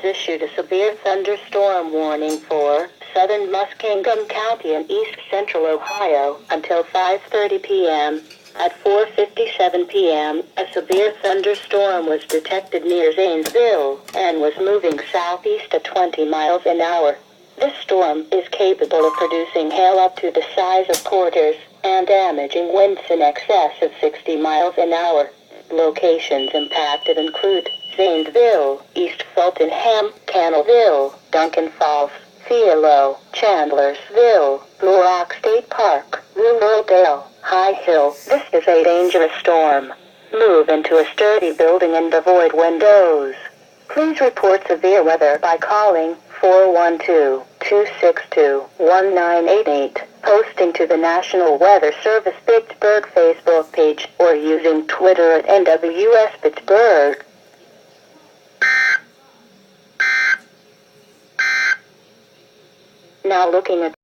issued a severe thunderstorm warning for southern Muskingum County and east central Ohio until 5:30 p.m. At 4:57 p.m., a severe thunderstorm was detected near Zanesville and was moving southeast at 20 miles an hour. This storm is capable of producing hail up to the size of quarters and damaging winds in excess of 60 miles an hour. Locations impacted include Zanesville, East Fultonham, Cannellville, Duncan Falls, Cielo, Chandlersville, Blue Rock State Park, Ruraldale, High Hill. This is a dangerous storm. Move into a sturdy building and avoid windows. Please report severe weather by calling 412-262-1988, posting to the National Weather Service Pittsburgh Facebook page, or using Twitter at NWS Pittsburgh. Now looking at